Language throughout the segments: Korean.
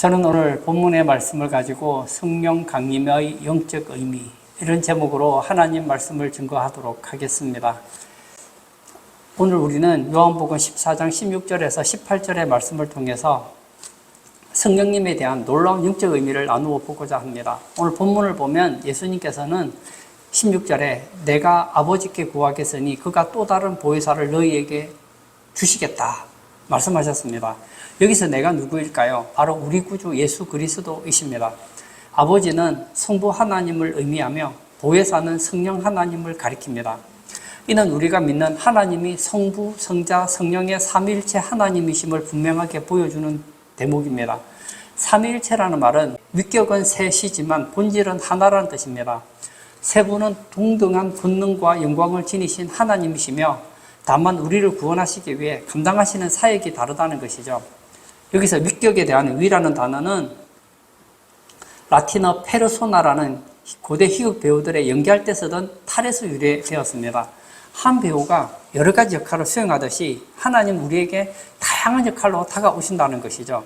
저는 오늘 본문의 말씀을 가지고 성령 강림의 영적 의미, 이런 제목으로 하나님 말씀을 증거하도록 하겠습니다. 오늘 우리는 요한복음 14장 16절에서 18절의 말씀을 통해서 성령님에 대한 놀라운 영적 의미를 나누어 보고자 합니다. 오늘 본문을 보면 예수님께서는 16절에 내가 아버지께 구하겠으니 그가 또 다른 보혜사를 너희에게 주시겠다 말씀하셨습니다. 여기서 내가 누구일까요? 바로 우리 구주 예수 그리스도이십니다. 아버지는 성부 하나님을 의미하며 보혜사는 성령 하나님을 가리킵니다. 이는 우리가 믿는 하나님이 성부, 성자, 성령의 삼위일체 하나님이심을 분명하게 보여주는 대목입니다. 삼위일체라는 말은 위격은 셋이지만 본질은 하나라는 뜻입니다. 세 분은 동등한 권능과 영광을 지니신 하나님이시며 다만 우리를 구원하시기 위해 감당하시는 사역이 다르다는 것이죠. 여기서 위격에 대한 위라는 단어는 라틴어 페르소나라는 고대 희극 배우들의 연기할 때 쓰던 탈에서 유래되었습니다. 한 배우가 여러 가지 역할을 수행하듯이 하나님 우리에게 다양한 역할로 다가오신다는 것이죠.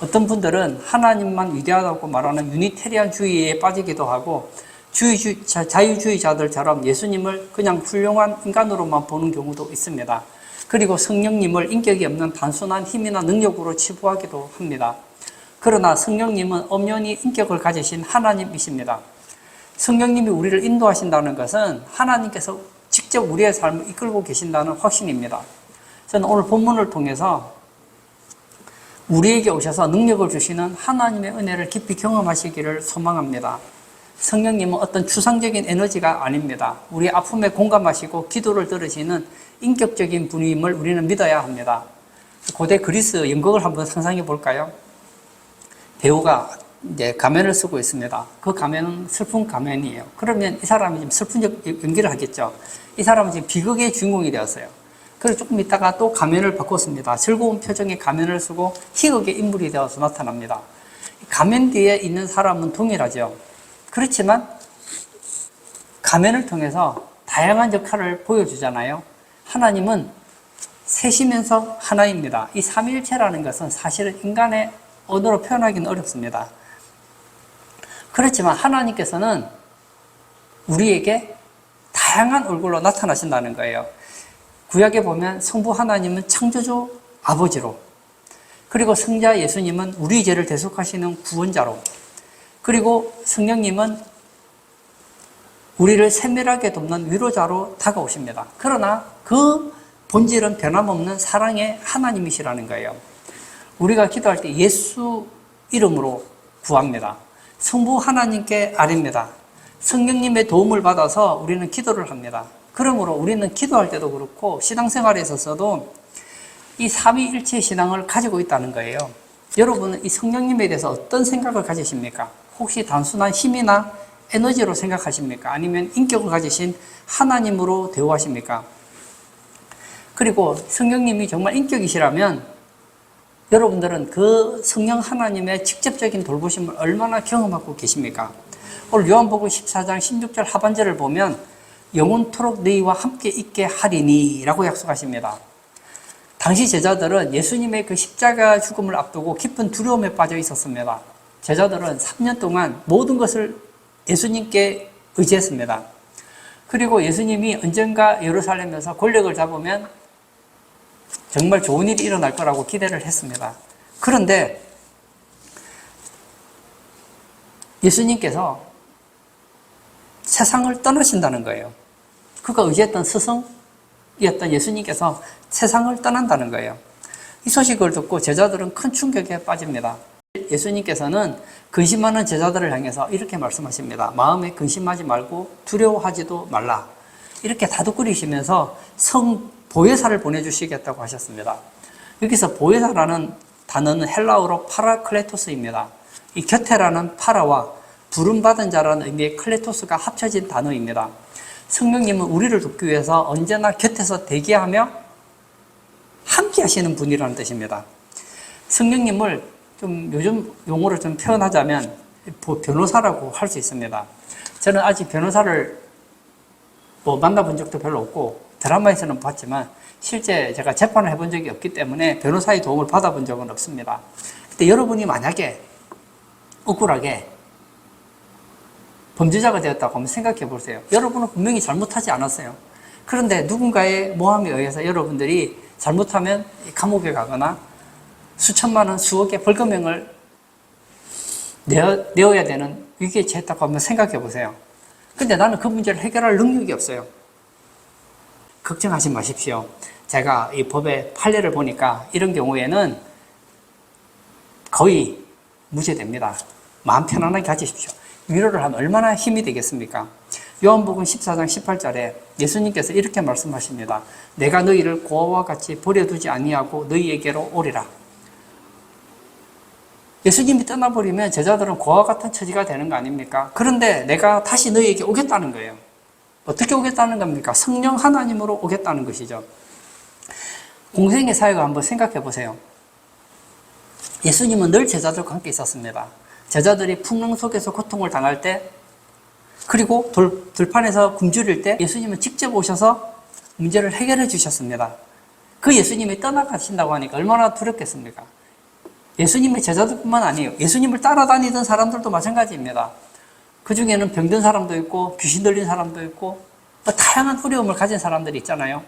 어떤 분들은 하나님만 위대하다고 말하는 유니테리안주의에 빠지기도 하고 자유주의자들처럼 예수님을 그냥 훌륭한 인간으로만 보는 경우도 있습니다. 그리고 성령님을 인격이 없는 단순한 힘이나 능력으로 치부하기도 합니다. 그러나 성령님은 엄연히 인격을 가지신 하나님이십니다. 성령님이 우리를 인도하신다는 것은 하나님께서 직접 우리의 삶을 이끌고 계신다는 확신입니다. 저는 오늘 본문을 통해서 우리에게 오셔서 능력을 주시는 하나님의 은혜를 깊이 경험하시기를 소망합니다. 성령님은 어떤 추상적인 에너지가 아닙니다. 우리의 아픔에 공감하시고 기도를 들으시는 인격적인 분임을 우리는 믿어야 합니다. 고대 그리스 연극을 한번 상상해 볼까요? 배우가 이제 가면을 쓰고 있습니다. 그 가면은 슬픈 가면이에요. 그러면 이 사람이 지금 슬픈 연기를 하겠죠. 이 사람은 지금 비극의 주인공이 되었어요. 그래서 조금 있다가 또 가면을 바꿨습니다. 즐거운 표정의 가면을 쓰고 희극의 인물이 되어서 나타납니다. 가면 뒤에 있는 사람은 동일하죠. 그렇지만 가면을 통해서 다양한 역할을 보여주잖아요. 하나님은 셋이면서 하나입니다. 이 삼위일체라는 것은 사실은 인간의 언어로 표현하기는 어렵습니다. 그렇지만 하나님께서는 우리에게 다양한 얼굴로 나타나신다는 거예요. 구약에 보면 성부 하나님은 창조주 아버지로, 그리고 성자 예수님은 우리 죄를 대속하시는 구원자로, 그리고 성령님은 우리를 세밀하게 돕는 위로자로 다가오십니다. 그러나 그 본질은 변함없는 사랑의 하나님이시라는 거예요. 우리가 기도할 때 예수 이름으로 구합니다. 성부 하나님께 아뢰입니다. 성령님의 도움을 받아서 우리는 기도를 합니다. 그러므로 우리는 기도할 때도 그렇고 신앙생활에 있어서도 이 삼위일체 신앙을 가지고 있다는 거예요. 여러분은 이 성령님에 대해서 어떤 생각을 가지십니까? 혹시 단순한 힘이나 에너지로 생각하십니까? 아니면 인격을 가지신 하나님으로 대우하십니까? 그리고 성령님이 정말 인격이시라면 여러분들은 그 성령 하나님의 직접적인 돌보심을 얼마나 경험하고 계십니까? 오늘 요한복음 14장 16절 하반절을 보면 영원토록 너희와 함께 있게 하리니 라고 약속하십니다. 당시 제자들은 예수님의 그 십자가 죽음을 앞두고 깊은 두려움에 빠져 있었습니다. 제자들은 3년 동안 모든 것을 예수님께 의지했습니다. 그리고 예수님이 언젠가 예루살렘에서 권력을 잡으면 정말 좋은 일이 일어날 거라고 기대를 했습니다. 그런데 예수님께서 세상을 떠나신다는 거예요. 그가 의지했던 스승이었던 예수님께서 세상을 떠난다는 거예요. 이 소식을 듣고 제자들은 큰 충격에 빠집니다. 예수님께서는 근심하는 제자들을 향해서 이렇게 말씀하십니다. 마음에 근심하지 말고 두려워하지도 말라. 이렇게 다독거리시면서 보혜사를 보내주시겠다고 하셨습니다. 여기서 보혜사라는 단어는 헬라어로 파라클레토스입니다. 이 곁에라는 파라와 부름받은 자라는 의미의 클레토스가 합쳐진 단어입니다. 성령님은 우리를 돕기 위해서 언제나 곁에서 대기하며 함께 하시는 분이라는 뜻입니다. 성령님을 좀 요즘 용어를 좀 표현하자면 변호사라고 할 수 있습니다. 저는 아직 변호사를 만나본 적도 별로 없고 드라마에서는 봤지만 실제 제가 재판을 해본 적이 없기 때문에 변호사의 도움을 받아본 적은 없습니다. 근데 여러분이 만약에 억울하게 범죄자가 되었다고 한번 생각해 보세요. 여러분은 분명히 잘못하지 않았어요. 그런데 누군가의 모함에 의해서 여러분들이 잘못하면 감옥에 가거나 수천만 원, 수억의 벌금형을 내어야 되는 위기에 처했다고 한번 생각해 보세요. 근데 나는 그 문제를 해결할 능력이 없어요. 걱정하지 마십시오. 제가 이 법의 판례를 보니까 이런 경우에는 거의 무죄됩니다. 마음 편안하게 가지십시오. 위로를 하면 얼마나 힘이 되겠습니까? 요한복음 14장 18절에 예수님께서 이렇게 말씀하십니다. 내가 너희를 고아와 같이 버려두지 아니하고 너희에게로 오리라. 예수님이 떠나버리면 제자들은 고아와 같은 처지가 되는 거 아닙니까? 그런데 내가 다시 너희에게 오겠다는 거예요. 어떻게 오겠다는 겁니까? 성령 하나님으로 오겠다는 것이죠. 공생의 사역을 한번 생각해 보세요. 예수님은 늘 제자들과 함께 있었습니다. 제자들이 풍랑 속에서 고통을 당할 때, 그리고 들판에서 굶주릴 때 예수님은 직접 오셔서 문제를 해결해 주셨습니다. 그 예수님이 떠나가신다고 하니까 얼마나 두렵겠습니까? 예수님의 제자들뿐만 아니에요. 예수님을 따라다니던 사람들도 마찬가지입니다. 그 중에는 병든 사람도 있고 귀신 들린 사람도 있고 다양한 어려움을 가진 사람들이 있잖아요.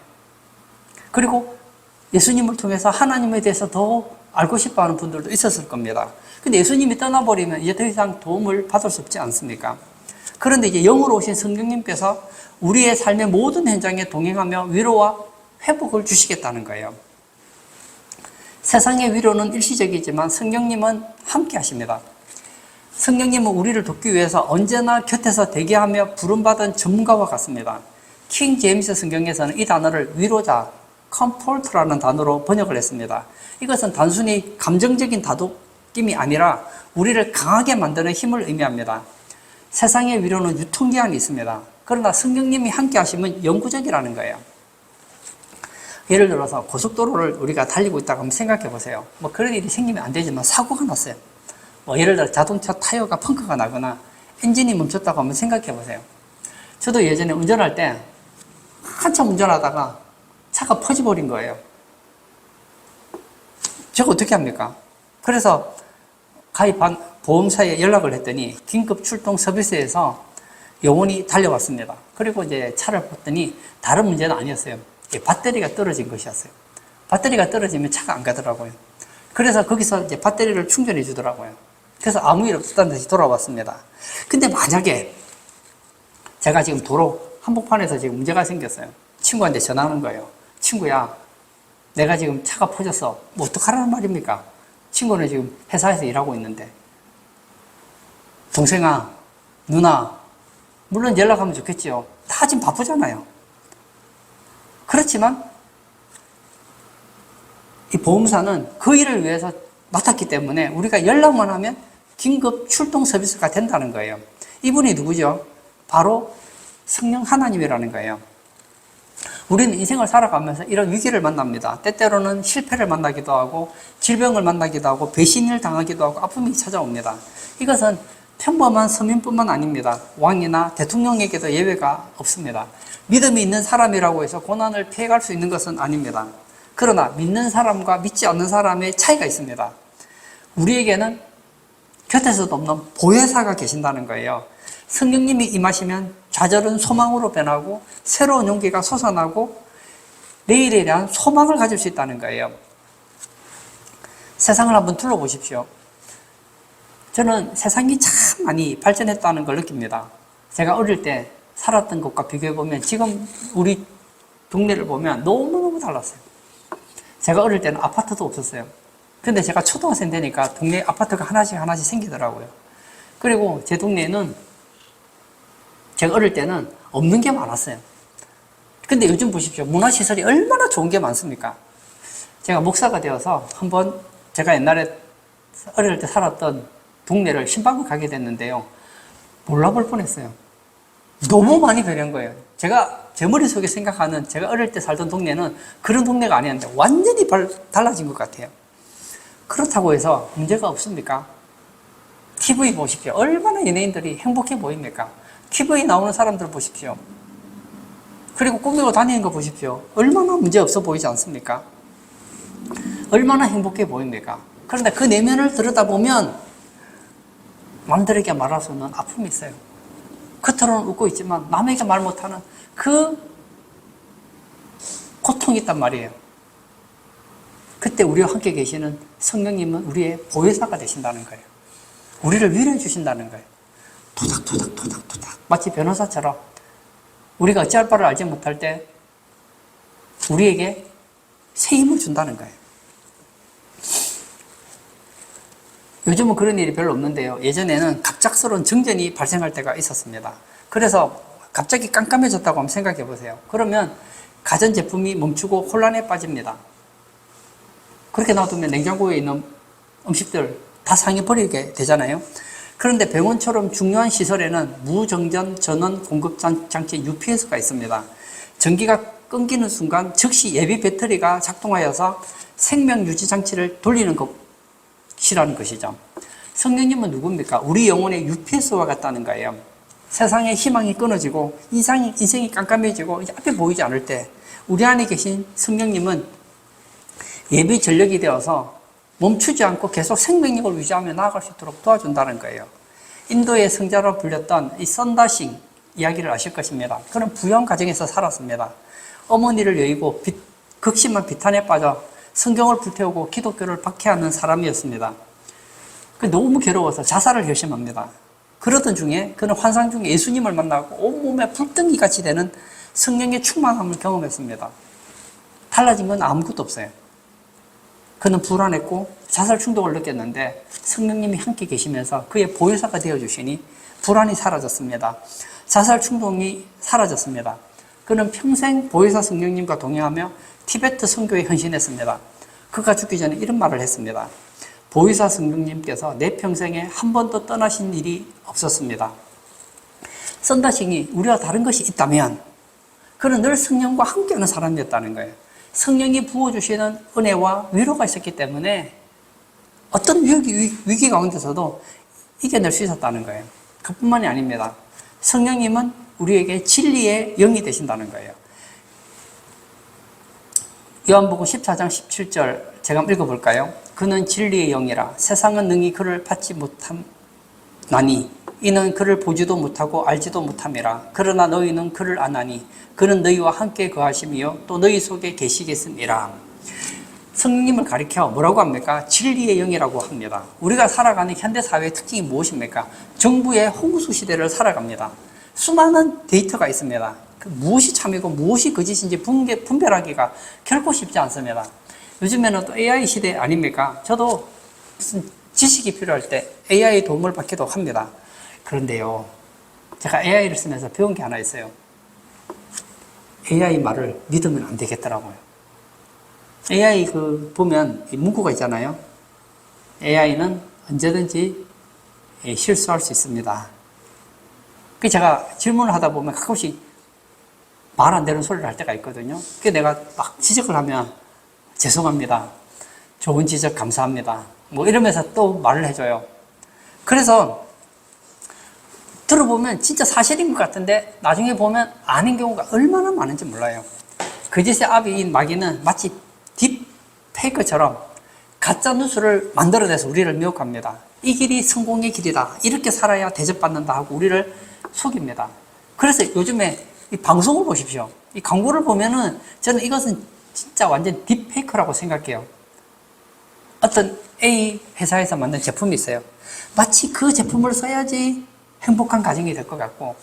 그리고 예수님을 통해서 하나님에 대해서 더 알고 싶어하는 분들도 있었을 겁니다. 근데 예수님이 떠나버리면 이제 더 이상 도움을 받을 수 없지 않습니까? 그런데 이제 영으로 오신 성령님께서 우리의 삶의 모든 현장에 동행하며 위로와 회복을 주시겠다는 거예요. 세상의 위로는 일시적이지만 성령님은 함께 하십니다. 성령님은 우리를 돕기 위해서 언제나 곁에서 대기하며 부름받은 전문가와 같습니다. 킹 제임스 성경에서는 이 단어를 위로자, comfort라는 단어로 번역을 했습니다. 이것은 단순히 감정적인 다독임이 아니라 우리를 강하게 만드는 힘을 의미합니다. 세상의 위로는 유통기한이 있습니다. 그러나 성령님이 함께 하시면 영구적이라는 거예요. 예를 들어서 고속도로를 우리가 달리고 있다고 한번 생각해 보세요. 뭐 그런 일이 생기면 안 되지만 사고가 났어요. 뭐 예를 들어 자동차 타이어가 펑크가 나거나 엔진이 멈췄다고 한번 생각해 보세요. 저도 예전에 운전할 때 한참 운전하다가 차가 퍼져버린 거예요. 제가 어떻게 합니까? 그래서 가입한 보험사에 연락을 했더니 긴급 출동 서비스에서 요원이 달려왔습니다. 그리고 이제 차를 봤더니 다른 문제는 아니었어요. 배터리가 떨어진 것이었어요. 배터리가 떨어지면 차가 안 가더라고요. 그래서 거기서 이제 배터리를 충전해 주더라고요. 그래서 아무 일 없었다는 듯이 돌아왔습니다. 근데 만약에 제가 지금 도로 한복판에서 지금 문제가 생겼어요. 친구한테 전화하는 거예요. 친구야, 내가 지금 차가 퍼졌어. 뭐 어떡하라는 말입니까? 친구는 지금 회사에서 일하고 있는데. 동생아, 누나, 물론 연락하면 좋겠지요. 다 지금 바쁘잖아요. 그렇지만 이 보험사는 그 일을 위해서 맡았기 때문에 우리가 연락만 하면 긴급 출동 서비스가 된다는 거예요. 이분이 누구죠? 바로 성령 하나님이라는 거예요. 우리는 인생을 살아가면서 이런 위기를 만납니다. 때때로는 실패를 만나기도 하고 질병을 만나기도 하고 배신을 당하기도 하고 아픔이 찾아옵니다. 이것은 평범한 서민뿐만 아닙니다. 왕이나 대통령에게도 예외가 없습니다. 믿음이 있는 사람이라고 해서 고난을 피해갈 수 있는 것은 아닙니다. 그러나 믿는 사람과 믿지 않는 사람의 차이가 있습니다. 우리에게는 곁에서도 없는 보혜사가 계신다는 거예요. 성령님이 임하시면 좌절은 소망으로 변하고 새로운 용기가 솟아나고 내일에 대한 소망을 가질 수 있다는 거예요. 세상을 한번 둘러보십시오. 저는 세상이 참 많이 발전했다는 걸 느낍니다. 제가 어릴 때 살았던 것과 비교해보면 지금 우리 동네를 보면 너무너무 달랐어요. 제가 어릴 때는 아파트도 없었어요. 근데 제가 초등학생 되니까 동네 아파트가 하나씩 생기더라고요. 그리고 제 동네에는 제가 어릴 때는 없는 게 많았어요. 근데 요즘 보십시오. 문화시설이 얼마나 좋은 게 많습니까? 제가 목사가 되어서 한번 제가 옛날에 어릴 때 살았던 동네를 신방을 가게 됐는데요. 몰라볼 뻔했어요. 너무 많이 변한 거예요. 제가 제 머릿속에 생각하는 제가 어릴 때 살던 동네는 그런 동네가 아니었는데 완전히 달라진 것 같아요. 그렇다고 해서 문제가 없습니까? TV 보십시오. 얼마나 연예인들이 행복해 보입니까? TV에 나오는 사람들 보십시오. 그리고 꾸미고 다니는 거 보십시오. 얼마나 문제 없어 보이지 않습니까? 얼마나 행복해 보입니까? 그런데 그 내면을 들여다보면 남들에게 말할 수 없는 아픔이 있어요. 겉으로는 웃고 있지만 남에게 말 못하는 그 고통이 있단 말이에요. 그때 우리와 함께 계시는 성령님은 우리의 보혜사가 되신다는 거예요. 우리를 위로해 주신다는 거예요. 토닥토닥 마치 변호사처럼 우리가 어찌할 바를 알지 못할 때 우리에게 새 힘을 준다는 거예요. 요즘은 그런 일이 별로 없는데요. 예전에는 갑작스러운 정전이 발생할 때가 있었습니다. 그래서 갑자기 깜깜해졌다고 한번 생각해 보세요. 그러면 가전제품이 멈추고 혼란에 빠집니다. 그렇게 놔두면 냉장고에 있는 음식들 다 상해버리게 되잖아요. 그런데 병원처럼 중요한 시설에는 무정전 전원 공급 장치 UPS가 있습니다. 전기가 끊기는 순간 즉시 예비 배터리가 작동하여서 생명 유지 장치를 돌리는 것이라는 것이죠. 성령님은 누굽니까? 우리 영혼의 UPS와 같다는 거예요. 세상의 희망이 끊어지고 인생이 깜깜해지고 이제 앞에 보이지 않을 때 우리 안에 계신 성령님은 예비 전력이 되어서 멈추지 않고 계속 생명력을 유지하며 나아갈 수 있도록 도와준다는 거예요. 인도의 성자로 불렸던 이 선다싱 이야기를 아실 것입니다. 그는 부형 가정에서 살았습니다. 어머니를 여의고 극심한 비탄에 빠져 성경을 불태우고 기독교를 박해하는 사람이었습니다. 너무 괴로워서 자살을 결심합니다. 그러던 중에 그는 환상 중에 예수님을 만나고 온몸에 불덩이같이 되는 성령의 충만함을 경험했습니다. 달라진 건 아무것도 없어요. 그는 불안했고 자살 충동을 느꼈는데 성령님이 함께 계시면서 그의 보혜사가 되어주시니 불안이 사라졌습니다. 자살 충동이 사라졌습니다. 그는 평생 보혜사 성령님과 동행하며 티베트 선교에 헌신했습니다. 그가 죽기 전에 이런 말을 했습니다. 보혜사 성령님께서 내 평생에 한 번도 떠나신 일이 없었습니다. 선다싱이 우리와 다른 것이 있다면 그는 늘 성령과 함께하는 사람이었다는 거예요. 성령이 부어주시는 은혜와 위로가 있었기 때문에 어떤 위기 가운데서도 이겨낼 수 있었다는 거예요. 그뿐만이 아닙니다. 성령님은 우리에게 진리의 영이 되신다는 거예요. 요한복음 14장 17절 제가 한번 읽어볼까요? 그는 진리의 영이라 세상은 능히 그를 받지 못하나니 이는 그를 보지도 못하고 알지도 못함이라. 그러나 너희는 그를 아나니 그는 너희와 함께 거하심이요 또 너희 속에 계시겠음이라. 성령님을 가리켜 뭐라고 합니까? 진리의 영이라고 합니다. 우리가 살아가는 현대사회의 특징이 무엇입니까? 정부의 홍수 시대를 살아갑니다. 수많은 데이터가 있습니다. 무엇이 참이고 무엇이 거짓인지 분별하기가 결코 쉽지 않습니다. 요즘에는 또 AI 시대 아닙니까? 저도 무슨 지식이 필요할 때 AI 도움을 받기도 합니다. 그런데요, 제가 AI를 쓰면서 배운 게 하나 있어요. AI 말을 믿으면 안 되겠더라고요. AI 보면 문구가 있잖아요. AI는 언제든지 실수할 수 있습니다. 제가 질문을 하다 보면 가끔씩 말 안 되는 소리를 할 때가 있거든요. 그래서 내가 막 지적을 하면 죄송합니다. 좋은 지적 감사합니다. 뭐 이러면서 또 말을 해줘요. 그래서 들어보면 진짜 사실인 것 같은데 나중에 보면 아닌 경우가 얼마나 많은지 몰라요. 거짓의 아비인 마귀는 마치 딥페이크처럼 가짜 뉴스를 만들어내서 우리를 미혹합니다. 이 길이 성공의 길이다. 이렇게 살아야 대접받는다 하고 우리를 속입니다. 그래서 요즘에 이 방송을 보십시오. 이 광고를 보면은 저는 이것은 진짜 완전 딥페이크라고 생각해요. 어떤 A 회사에서 만든 제품이 있어요. 마치 그 제품을 써야지 행복한 가정이 될 것 같고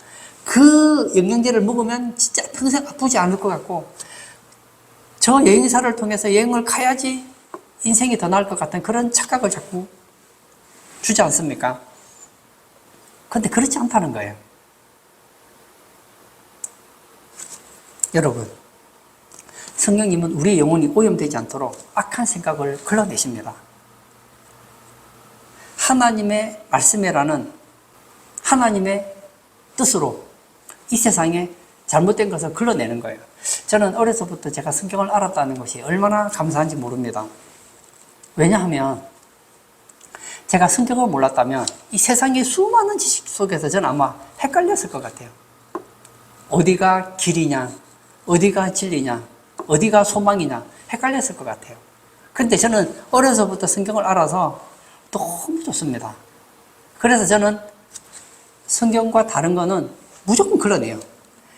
그 영양제를 먹으면 진짜 평생 아프지 않을 것 같고 저 여행사를 통해서 여행을 가야지 인생이 더 나을 것 같은 그런 착각을 자꾸 주지 않습니까? 그런데 그렇지 않다는 거예요. 여러분, 성령님은 우리의 영혼이 오염되지 않도록 악한 생각을 걸러내십니다. 하나님의 말씀이라는 하나님의 뜻으로 이 세상에 잘못된 것을 걸러내는 거예요. 저는 어려서부터 제가 성경을 알았다는 것이 얼마나 감사한지 모릅니다. 왜냐하면 제가 성경을 몰랐다면 이 세상의 수많은 지식 속에서 저는 아마 헷갈렸을 것 같아요. 어디가 길이냐, 어디가 진리냐, 어디가 소망이냐 헷갈렸을 것 같아요. 근데 저는 어려서부터 성경을 알아서 너무 좋습니다. 그래서 저는 성경과 다른 거는 무조건 걸러내요.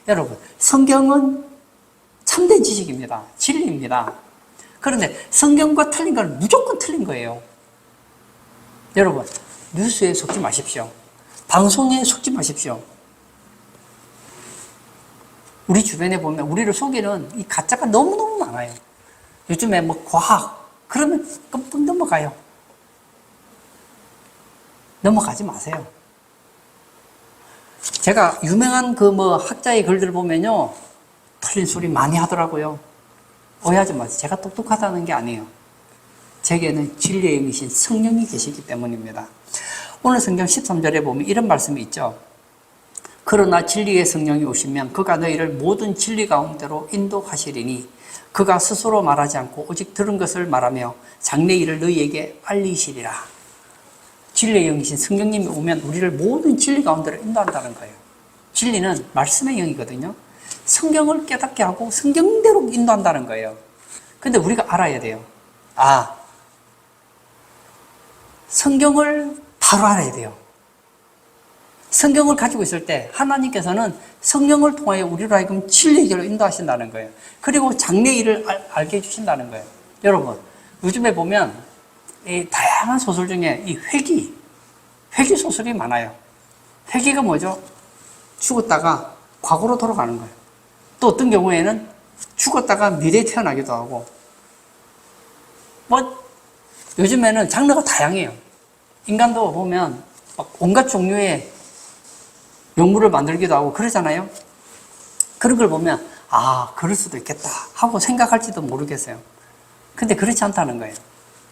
여러분, 성경은 참된 지식입니다. 진리입니다. 그런데 성경과 틀린 건 무조건 틀린 거예요. 여러분, 뉴스에 속지 마십시오. 방송에 속지 마십시오. 우리 주변에 보면 우리를 속이는 이 가짜가 너무너무 많아요. 요즘에 뭐 과학, 그러면 끔찍 넘어가요. 넘어가지 마세요. 제가 유명한 그 뭐 학자의 글들 보면요, 틀린 소리 많이 하더라고요. 오해하지 마세요. 제가 똑똑하다는 게 아니에요. 제게는 진리의 영이신 성령이 계시기 때문입니다. 오늘 성경 13절에 보면 이런 말씀이 있죠. 그러나 진리의 성령이 오시면 그가 너희를 모든 진리 가운데로 인도하시리니 그가 스스로 말하지 않고 오직 들은 것을 말하며 장래 일을 너희에게 알리시리라. 진리의 영이신 성령님이 오면 우리를 모든 진리 가운데로 인도한다는 거예요. 진리는 말씀의 영이거든요. 성경을 깨닫게 하고 성경대로 인도한다는 거예요. 근데 우리가 알아야 돼요. 성경을 바로 알아야 돼요. 성경을 가지고 있을 때 하나님께서는 성령을 통하여 우리로 하여금 진리의 길로 인도하신다는 거예요. 그리고 장래 일을 알게 해주신다는 거예요. 여러분, 요즘에 보면 이 다양한 소설 중에 이 회귀 소설이 많아요. 회귀가 뭐죠? 죽었다가 과거로 돌아가는 거예요. 또 어떤 경우에는 죽었다가 미래에 태어나기도 하고, 요즘에는 장르가 다양해요. 인간도 보면 막 온갖 종류의 영물을 만들기도 하고 그러잖아요. 그런 걸 보면 그럴 수도 있겠다 하고 생각할지도 모르겠어요. 근데 그렇지 않다는 거예요.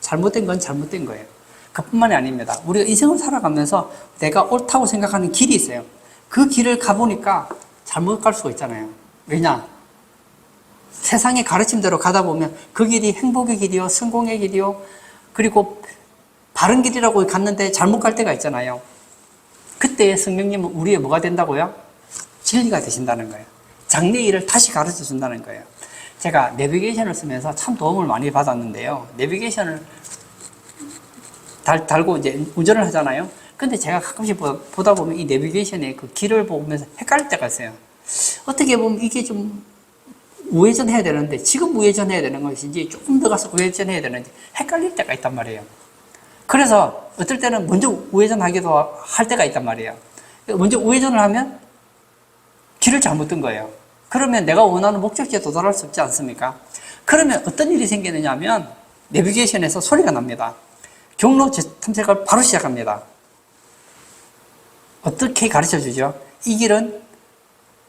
잘못된 건 잘못된 거예요. 그뿐만이 아닙니다. 우리가 인생을 살아가면서 내가 옳다고 생각하는 길이 있어요. 그 길을 가보니까 잘못 갈 수가 있잖아요. 왜냐? 세상의 가르침대로 가다 보면 그 길이 행복의 길이요, 성공의 길이요, 그리고 바른 길이라고 갔는데 잘못 갈 때가 있잖아요. 그때 성령님은 우리의 뭐가 된다고요? 진리가 되신다는 거예요. 장래 일을 다시 가르쳐 준다는 거예요. 제가 내비게이션을 쓰면서 참 도움을 많이 받았는데요. 내비게이션을 달고 이제 운전을 하잖아요. 근데 제가 가끔씩 보다 보면 이 내비게이션의 그 길을 보면서 헷갈릴 때가 있어요. 어떻게 보면 이게 좀 우회전 해야 되는데 지금 우회전 해야 되는 것인지 조금 더 가서 우회전 해야 되는지 헷갈릴 때가 있단 말이에요. 그래서 어떨 때는 먼저 우회전하기도 할 때가 있단 말이에요. 먼저 우회전을 하면 길을 잘못 든 거예요. 그러면 내가 원하는 목적지에 도달할 수 없지 않습니까? 그러면 어떤 일이 생기느냐 하면 내비게이션에서 소리가 납니다. 경로 탐색을 바로 시작합니다. 어떻게 가르쳐 주죠? 이 길은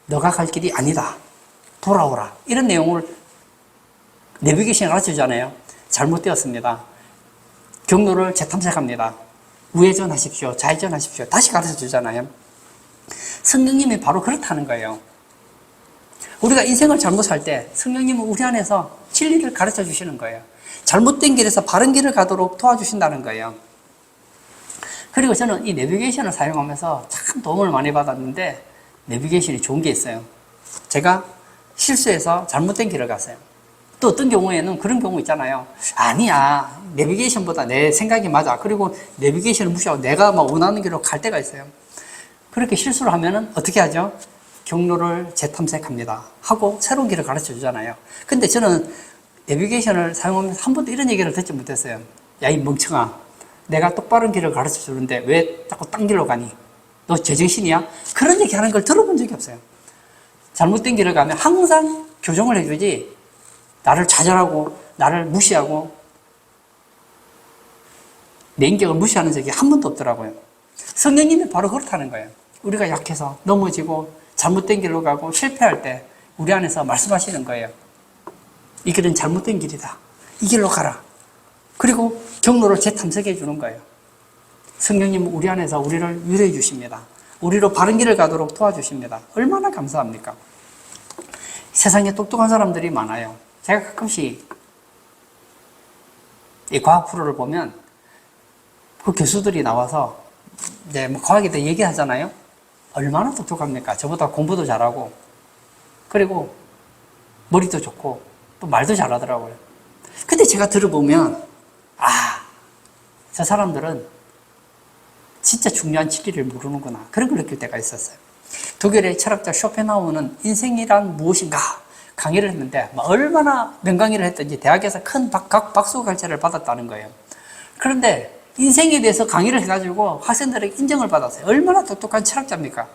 너가 갈 길이 아니다. 돌아오라. 이런 내용을 내비게이션이 가르쳐 주잖아요. 잘못되었습니다. 경로를 재탐색합니다. 우회전하십시오. 좌회전하십시오. 다시 가르쳐 주잖아요. 성령님이 바로 그렇다는 거예요. 우리가 인생을 잘못 살 때 성령님은 우리 안에서 진리를 가르쳐 주시는 거예요. 잘못된 길에서 바른 길을 가도록 도와주신다는 거예요. 그리고 저는 이 내비게이션을 사용하면서 참 도움을 많이 받았는데 내비게이션이 좋은 게 있어요. 제가 실수해서 잘못된 길을 갔어요. 또 어떤 경우에는 그런 경우 있잖아요. 아니야, 내비게이션보다 내 생각이 맞아. 그리고 내비게이션을 무시하고 내가 막 원하는 길로 갈 때가 있어요. 그렇게 실수를 하면은 어떻게 하죠? 경로를 재탐색합니다. 하고 새로운 길을 가르쳐 주잖아요. 근데 저는 내비게이션을 사용하면서 한 번도 이런 얘기를 듣지 못했어요. 야, 이 멍청아. 내가 똑바른 길을 가르쳐 주는데 왜 자꾸 딴 길로 가니? 너 제정신이야? 그런 얘기 하는 걸 들어본 적이 없어요. 잘못된 길을 가면 항상 교정을 해주지 나를 좌절하고 나를 무시하고 내 인격을 무시하는 적이 한 번도 없더라고요. 성령님이 바로 그렇다는 거예요. 우리가 약해서 넘어지고 잘못된 길로 가고 실패할 때 우리 안에서 말씀하시는 거예요. 이 길은 잘못된 길이다. 이 길로 가라. 그리고 경로를 재탐색해 주는 거예요. 성령님은 우리 안에서 우리를 위로해 주십니다. 우리로 바른 길을 가도록 도와주십니다. 얼마나 감사합니까? 세상에 똑똑한 사람들이 많아요. 제가 가끔씩 이 과학 프로를 보면 그 교수들이 나와서 이제 뭐 과학에 대해 얘기하잖아요. 얼마나 똑똑합니까? 저보다 공부도 잘하고 그리고 머리도 좋고 또 말도 잘하더라고요. 근데 제가 들어보면, 저 사람들은 진짜 중요한 진리를 모르는구나. 그런 걸 느낄 때가 있었어요. 독일의 철학자 쇼펜하우어는 인생이란 무엇인가 강의를 했는데 얼마나 명강의를 했든지 대학에서 큰 박수갈채를 받았다는 거예요. 그런데 인생에 대해서 강의를 해가지고 학생들에게 인정을 받았어요. 얼마나 똑똑한 철학자입니까?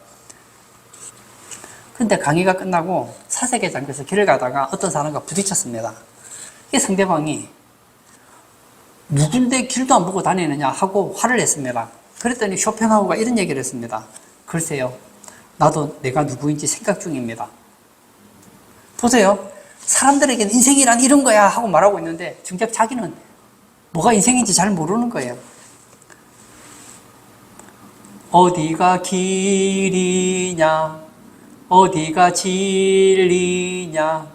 그런데 강의가 끝나고 사색의장에서 길을 가다가 어떤 사람과 부딪혔습니다. 이 상대방이 누군데 길도 안 보고 다니느냐 하고 화를 냈습니다. 그랬더니 쇼펜하우어가 이런 얘기를 했습니다. 글쎄요, 나도 내가 누구인지 생각 중입니다. 보세요. 사람들에게는 인생이란 이런 거야 하고 말하고 있는데 정작 자기는 뭐가 인생인지 잘 모르는 거예요. 어디가 길이냐, 어디가 진리냐,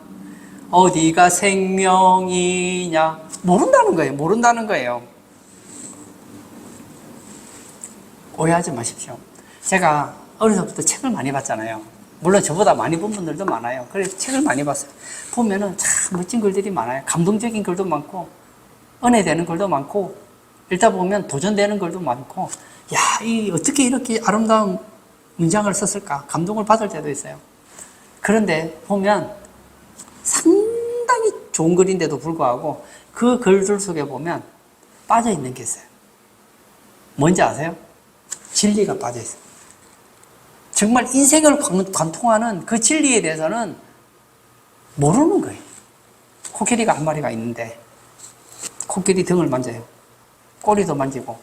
어디가 생명이냐, 모른다는 거예요. 모른다는 거예요. 오해하지 마십시오. 제가 어려서부터 책을 많이 봤잖아요. 물론 저보다 많이 본 분들도 많아요. 그래서 책을 많이 봤어요. 보면은 참 멋진 글들이 많아요. 감동적인 글도 많고, 은혜되는 글도 많고, 읽다 보면 도전되는 글도 많고, 어떻게 이렇게 아름다운 문장을 썼을까? 감동을 받을 때도 있어요. 그런데 보면 상당히 좋은 글인데도 불구하고 그 글들 속에 보면 빠져있는 게 있어요. 뭔지 아세요? 진리가 빠져있어요. 정말 인생을 관통하는 그 진리에 대해서는 모르는 거예요. 코끼리가 한 마리가 있는데 코끼리 등을 만져요. 꼬리도 만지고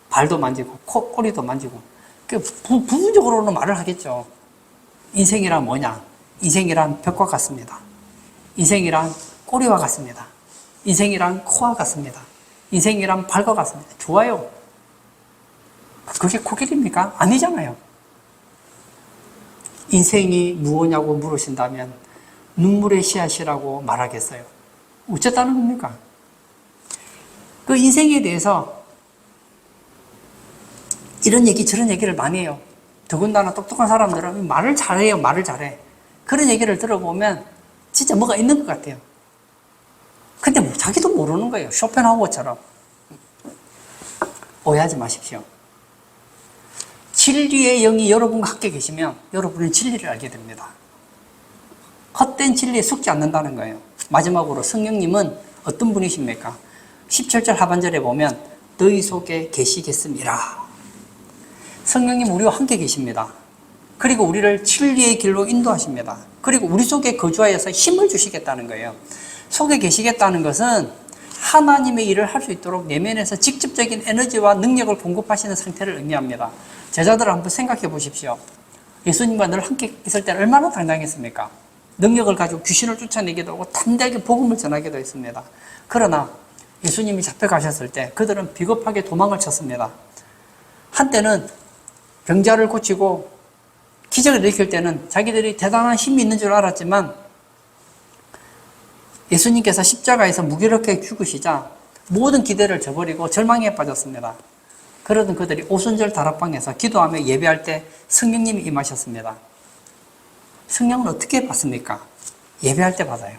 발도 만지고 꼬리도 만지고 부분적으로는 말을 하겠죠. 인생이란 뭐냐? 인생이란 벽과 같습니다. 인생이란 꼬리와 같습니다. 인생이란 코와 같습니다. 인생이란 발과 같습니다. 좋아요. 그게 코끼리입니까? 아니잖아요. 인생이 무엇냐고 물으신다면 눈물의 씨앗이라고 말하겠어요. 어쨌다는 겁니까? 그 인생에 대해서 이런 얘기 저런 얘기를 많이 해요. 더군다나 똑똑한 사람들은 말을 잘해요. 말을 잘해. 그런 얘기를 들어보면 진짜 뭐가 있는 것 같아요. 근데 자기도 모르는 거예요. 쇼펜하우어처럼. 오해하지 마십시오. 진리의 영이 여러분과 함께 계시면 여러분은 진리를 알게 됩니다. 헛된 진리에 속지 않는다는 거예요. 마지막으로 성령님은 어떤 분이십니까? 17절 하반절에 보면 너희 속에 계시겠음이라. 성령님 우리와 함께 계십니다. 그리고 우리를 진리의 길로 인도하십니다. 그리고 우리 속에 거주하여서 힘을 주시겠다는 거예요. 속에 계시겠다는 것은 하나님의 일을 할 수 있도록 내면에서 직접적인 에너지와 능력을 공급하시는 상태를 의미합니다. 제자들을 한번 생각해 보십시오. 예수님과 늘 함께 있을 때는 얼마나 당당했습니까? 능력을 가지고 귀신을 쫓아내기도 하고 담대하게 복음을 전하기도 했습니다. 그러나 예수님이 잡혀가셨을 때 그들은 비겁하게 도망을 쳤습니다. 한때는 병자를 고치고 기적을 일으킬 때는 자기들이 대단한 힘이 있는 줄 알았지만 예수님께서 십자가에서 무기력하게 죽으시자 모든 기대를 저버리고 절망에 빠졌습니다. 그러던 그들이 오순절 다락방에서 기도하며 예배할 때 성령님이 임하셨습니다. 성령은 어떻게 받습니까? 예배할 때 받아요.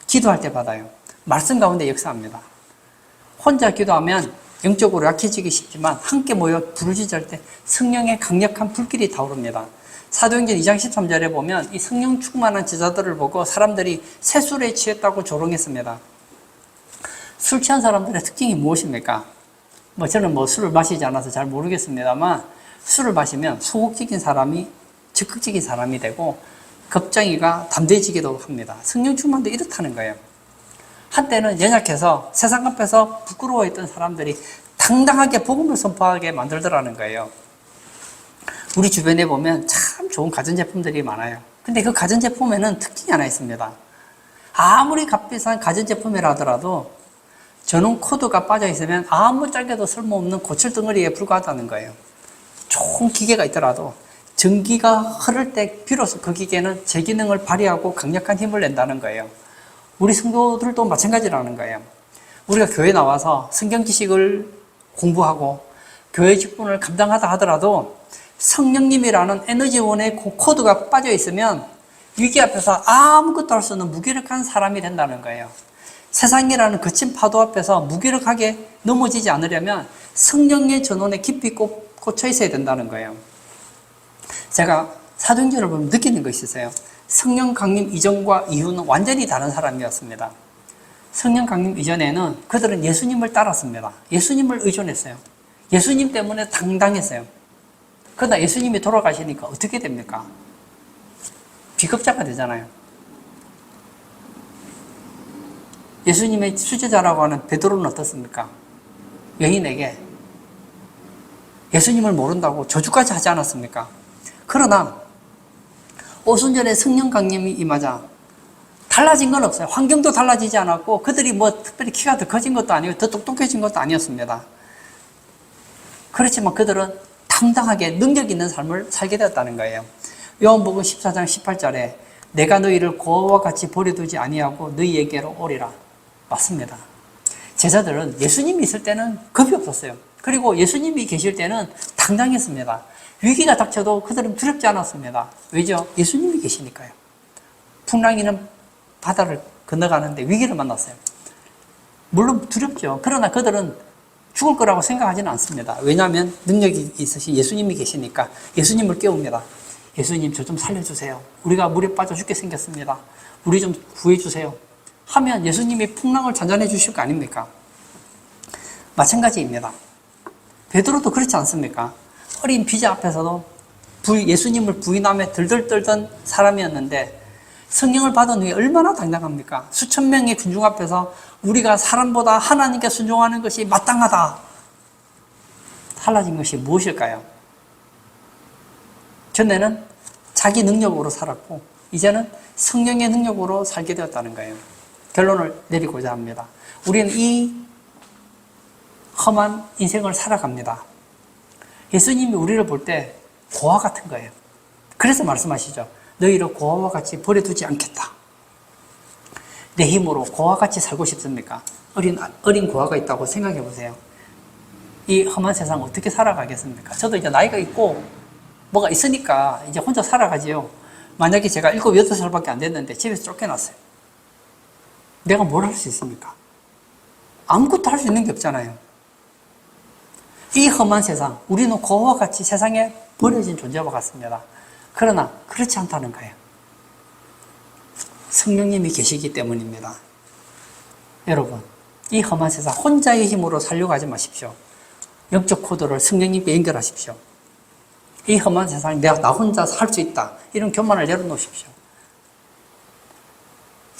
기도할 때 받아요. 말씀 가운데 역사합니다. 혼자 기도하면 영적으로 약해지기 쉽지만 함께 모여 부르짖을 때 성령의 강력한 불길이 타오릅니다. 사도행전 2장 13절에 보면 이 성령 충만한 제자들을 보고 사람들이 새술에 취했다고 조롱했습니다. 술 취한 사람들의 특징이 무엇입니까? 저는 술을 마시지 않아서 잘 모르겠습니다만 술을 마시면 소극적인 사람이 적극적인 사람이 되고 겁쟁이가 담대해지기도 합니다. 성령 충만도 이렇다는 거예요. 한때는 연약해서 세상 앞에서 부끄러워했던 사람들이 당당하게 복음을 선포하게 만들더라는 거예요. 우리 주변에 보면 참 좋은 가전제품들이 많아요. 근데 그 가전제품에는 특징이 하나 있습니다. 아무리 값비싼 가전제품이라 하더라도 전원 코드가 빠져 있으면 아무 짝에도 쓸모없는 고철덩어리에 불과하다는 거예요. 좋은 기계가 있더라도 전기가 흐를 때 비로소 그 기계는 제 기능을 발휘하고 강력한 힘을 낸다는 거예요. 우리 성도들도 마찬가지라는 거예요. 우리가 교회 나와서 성경 지식을 공부하고 교회 직분을 감당하다 하더라도 성령님이라는 에너지원의 코드가 빠져 있으면 위기 앞에서 아무것도 할 수 없는 무기력한 사람이 된다는 거예요. 세상이라는 거친 파도 앞에서 무기력하게 넘어지지 않으려면 성령의 전원에 깊이 꽂혀 있어야 된다는 거예요. 제가 사도행전을 보면 느끼는 것이 있어요. 성령 강림 이전과 이후는 완전히 다른 사람이었습니다. 성령 강림 이전에는 그들은 예수님을 따랐습니다. 예수님을 의존했어요. 예수님 때문에 당당했어요. 그러나 예수님이 돌아가시니까 어떻게 됩니까? 비극자가 되잖아요. 예수님의 수제자라고 하는 베드로는 어떻습니까? 여인에게 예수님을 모른다고 저주까지 하지 않았습니까? 그러나 오순절에 성령 강림이 임하자 달라진 건 없어요. 환경도 달라지지 않았고 그들이 뭐 특별히 키가 더 커진 것도 아니고 더 똑똑해진 것도 아니었습니다. 그렇지만 그들은 당당하게 능력 있는 삶을 살게 되었다는 거예요. 요한복음 14장 18절에 내가 너희를 고아와 같이 버려두지 아니하고 너희에게로 오리라. 맞습니다. 제자들은 예수님이 있을 때는 겁이 없었어요. 그리고 예수님이 계실 때는 당당했습니다. 위기가 닥쳐도 그들은 두렵지 않았습니다. 왜죠? 예수님이 계시니까요. 풍랑이는 바다를 건너가는데 위기를 만났어요. 물론 두렵죠. 그러나 그들은 죽을 거라고 생각하지는 않습니다. 왜냐하면 능력이 있으신 예수님이 계시니까 예수님을 깨웁니다. 예수님 저 좀 살려주세요. 우리가 물에 빠져 죽게 생겼습니다. 우리 좀 구해주세요. 하면 예수님이 풍랑을 잔잔해 주실 거 아닙니까? 마찬가지입니다. 베드로도 그렇지 않습니까? 어린 비자 앞에서도 예수님을 부인하며 들들 떨던 사람이었는데 성령을 받은 후에 얼마나 당당합니까? 수천 명의 군중 앞에서 우리가 사람보다 하나님께 순종하는 것이 마땅하다. 달라진 것이 무엇일까요? 전에는 자기 능력으로 살았고 이제는 성령의 능력으로 살게 되었다는 거예요. 결론을 내리고자 합니다. 우리는 이 험한 인생을 살아갑니다. 예수님이 우리를 볼 때 고아 같은 거예요. 그래서 말씀하시죠. 너희를 고아와 같이 버려두지 않겠다. 내 힘으로 고아와 같이 살고 싶습니까? 어린 고아가 있다고 생각해 보세요. 이 험한 세상 어떻게 살아가겠습니까? 저도 이제 나이가 있고 뭐가 있으니까 이제 혼자 살아가지요. 만약에 제가 7, 8살밖에 안 됐는데 집에서 쫓겨났어요. 내가 뭘 할 수 있습니까? 아무것도 할 수 있는 게 없잖아요. 이 험한 세상, 우리는 고아와 같이 세상에 버려진 존재와 같습니다. 그러나 그렇지 않다는 거예요. 성령님이 계시기 때문입니다. 여러분, 이 험한 세상 혼자의 힘으로 살려고 하지 마십시오. 영적 코드를 성령님께 연결하십시오. 이 험한 세상에 내가 나 혼자 살 수 있다. 이런 교만을 내려놓으십시오.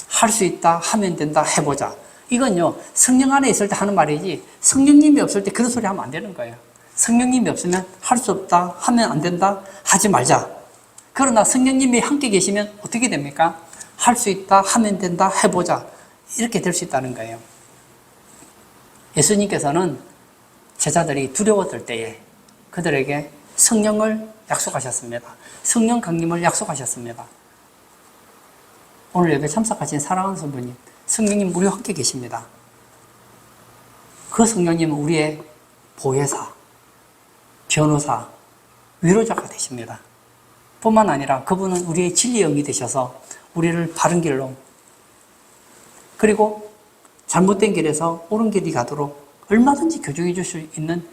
할 수 있다, 하면 된다, 해보자. 이건요, 성령 안에 있을 때 하는 말이지 성령님이 없을 때 그런 소리 하면 안 되는 거예요. 성령님이 없으면 할 수 없다, 하면 안 된다, 하지 말자. 그러나 성령님이 함께 계시면 어떻게 됩니까? 할 수 있다, 하면 된다, 해보자. 이렇게 될 수 있다는 거예요. 예수님께서는 제자들이 두려웠을 때에 그들에게 성령을 약속하셨습니다. 성령 강림을 약속하셨습니다. 오늘 예배 참석하신 사랑하는 성도님, 성령님 우리와 함께 계십니다. 그 성령님은 우리의 보혜사, 변호사, 위로자가 되십니다. 뿐만 아니라 그분은 우리의 진리의 영이 되셔서 우리를 바른 길로 그리고 잘못된 길에서 옳은 길이 가도록 얼마든지 교정해 줄 수 있는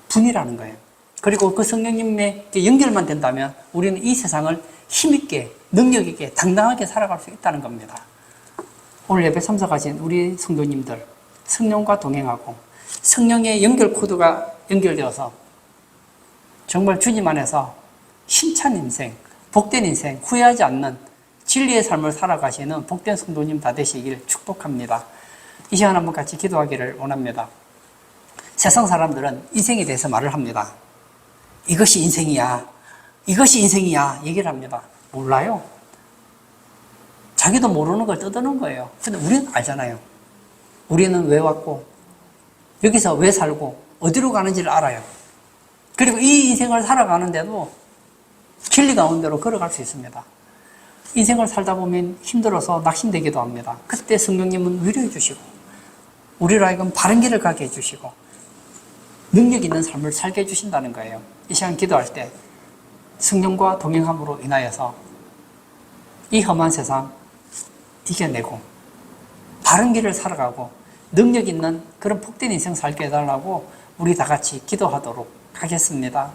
분이라는 거예요. 그리고 그 성령님의 연결만 된다면 우리는 이 세상을 힘있게, 능력있게, 당당하게 살아갈 수 있다는 겁니다. 오늘 예배 참석하신 우리 성도님들, 성령과 동행하고 성령의 연결 코드가 연결되어서 정말 주님 안에서 힘찬 인생, 복된 인생, 후회하지 않는 진리의 삶을 살아가시는 복된 성도님 다 되시길 축복합니다. 이 시간 한번 같이 기도하기를 원합니다. 세상 사람들은 인생에 대해서 말을 합니다. 이것이 인생이야. 이것이 인생이야. 얘기를 합니다. 몰라요. 자기도 모르는 걸 떠드는 거예요. 근데 우리는 알잖아요. 우리는 왜 왔고, 여기서 왜 살고, 어디로 가는지를 알아요. 그리고 이 인생을 살아가는데도 진리 가운데로 걸어갈 수 있습니다. 인생을 살다 보면 힘들어서 낙심되기도 합니다. 그때 성령님은 위로해 주시고, 우리로 하여금 바른 길을 가게 해주시고, 능력 있는 삶을 살게 해주신다는 거예요. 이 시간 기도할 때 성령과 동행함으로 인하여서 이 험한 세상 이겨내고 바른 길을 살아가고 능력 있는 그런 복된 인생 살게 해달라고 우리 다 같이 기도하도록 하겠습니다.